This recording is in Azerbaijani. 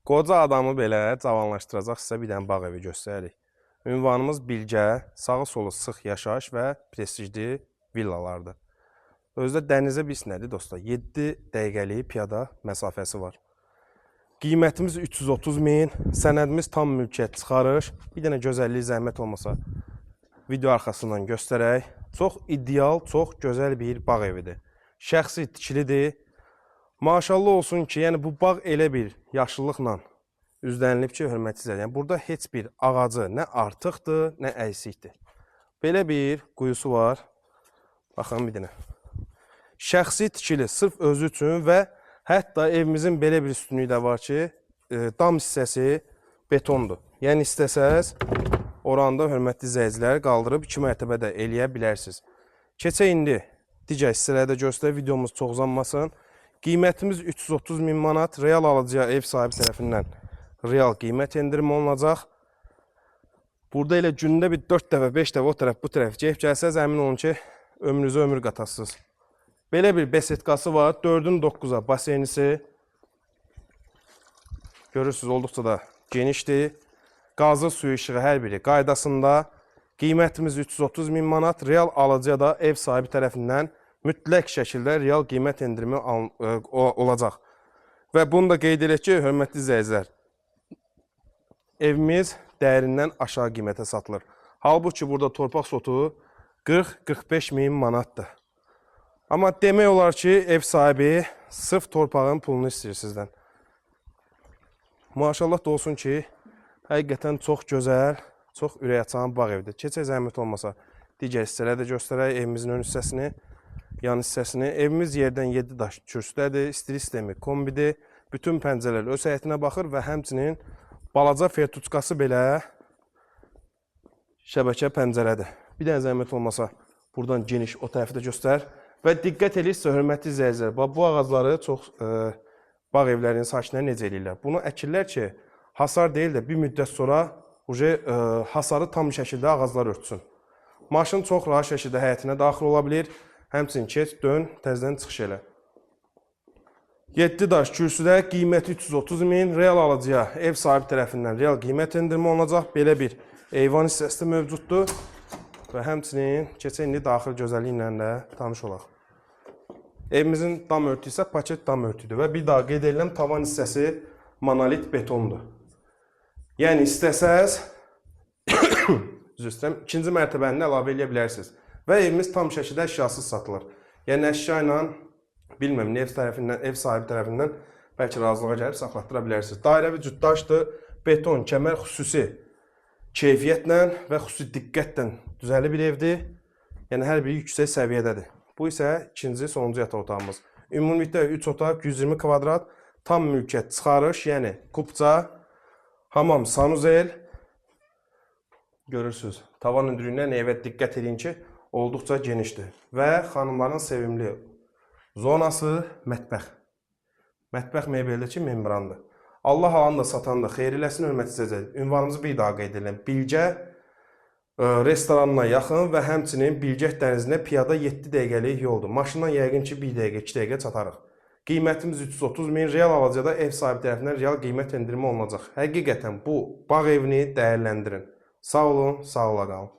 Qoca adamı belə cavanlaşdıracaq sizə bir dənə bağ evi göstəririk. Ünvanımız Bilgə, sağı solu sıx yaşayış və prestijli villalardır. Özdə dənizə biz nədir dostlar? 7 dəqiqəlik piyada məsafəsi var. Qiymətimiz 330 min, sənədimiz tam mülkiyyət çıxarış. Bir dənə gözəllik zəhmət olmasa video arxasından göstərək. Çox ideal, çox gözəl bir bağ evidir. Şəxsi tikilidir. Maşallah olsun ki, yəni bu bağ elə bir yaşıllıqla üzdənilib ki, hörmətli izləyicilər. Yəni burada heç bir ağacı nə artıqdır, nə əksikdir. Belə bir quyusu var. Baxın bir dənə. Şəxsi tikili sırf özü üçün və hətta evimizin belə bir üstünlüyü də var ki, dam hissəsi betondur. Yəni istəsəz oranda hörmətli izləyicilər qaldırıb 2 mərtəbə də eləyə bilərsiniz. Keçək indi digər hissələrdə göstər, videomuz çox uzanmasın. Qiymətimiz 330 min manat, real alıcıya ev sahibi tərəfindən real qiymət endirimi olunacaq. Burada elə gündə bir 4 dəfə, 5 dəfə o tərəf, bu tərəf gəlib gəlsəz, əmin olun ki, ömrünüzə ömür qatasınız. Belə bir besetkası var, 4-ün 9-a baseynisi. Görürsünüz, olduqca da genişdir. Qazı, suyu, işığı hər biri qaydasında. Qiymətimiz 330 min manat, real alıcıya da ev sahibi tərəfindən mütləq şəkildə real qiymət endirimi olacaq. Və bunu da qeyd edək ki, hörmətli izləyicilər, evimiz dəyərindən aşağı qiymətə satılır. Halbuki burada torpaq sotu 40-45 min manatdır. Amma demək olar ki, ev sahibi sırf torpağın pulunu istəyir sizdən. Maşallah da olsun ki, həqiqətən çox gözəl, çox ürək açan bağ evdir. Keçək zəhmət olmasa digər hissələri də göstərək, evimizin ön hissəsini. Yan hissəsini. Evimiz yerdən 7 daş kürsüdədir, istiri sistemi kombidir. Bütün pəncərələr öz həyətinə baxır və həmçinin balaca fertuçkası belə şəbəkə pəncərədir. Bir dənə zəhmət olmasa buradan geniş o tərəfi də göstər. Və diqqət edirsə, hörmətli izləyicilər, bu ağacları çox bağ evlərinin sakinləri necə eləyirlər? Bunu əkirlər ki, hasar deyil də bir müddət sonra hasarı tam şəkildə ağaclar örtsün. Maşın çox rahat şəkildə həyətinə daxil ola bilir. Həmçinin keç, dön, təzədən çıxış elə. 7 daş kürsüdə qiyməti 330 min, real alıcıya ev sahibi tərəfindən real qiymət endirimi olunacaq. Belə bir eyvan hissəsi də mövcuddur. Və həmçinin keçək indi daxil gözəlliyi ilə də tanış olaq. Evimizin dam örtüyü isə paket dam örtüdür və bir daha qeyd edilən tavan hissəsi monolit betondur. Yəni istəsəz ikinci mərtəbəni əlavə edə bilərsiniz. Və evimiz tam şəkildə əşyasız satılır. Yəni əşya ilə, bilməm, ev sahibi tərəfindən bəlkə razılığa gəlib saxlatdıra bilərsiniz. Dairəvi cütdaşdır, beton, kəmər xüsusi keyfiyyətlə və xüsusi diqqətlə düzəli bir evdir. Yəni hər biri yüksək səviyyədədir. Bu isə ikinci, sonuncu yataq otağımız. Ümumilikdə 3 otaq, 120 kvadrat, tam mülkiyyət çıxarış, yəni kupça, hamam, sanuzel. Görürsünüz, tavan hündürlüyündən evə diqqət edin ki, olduqca genişdir və xanımların sevimli zonası mətbəx. Mətbəx mebelindəki membrandır. Allah alanı da satan da xeyir eləsin, hörmətli izləyicilər. Ünvanımızı bir daha qeyd edelim. Bilgə restoranına yaxın və həmçinin Bilgə dənizində piyada 7 dəqiqəlik yoldur. Maşından yəqin ki 1 dəqiqə, 2 dəqiqə çatarıq. Qiymətimiz 330 min, real alıcıda ev sahibi tərəfindən real qiymət endirimi olunacaq. Həqiqətən bu bağ evini dəyərləndirin. Sağ olun, sağ ola qalın.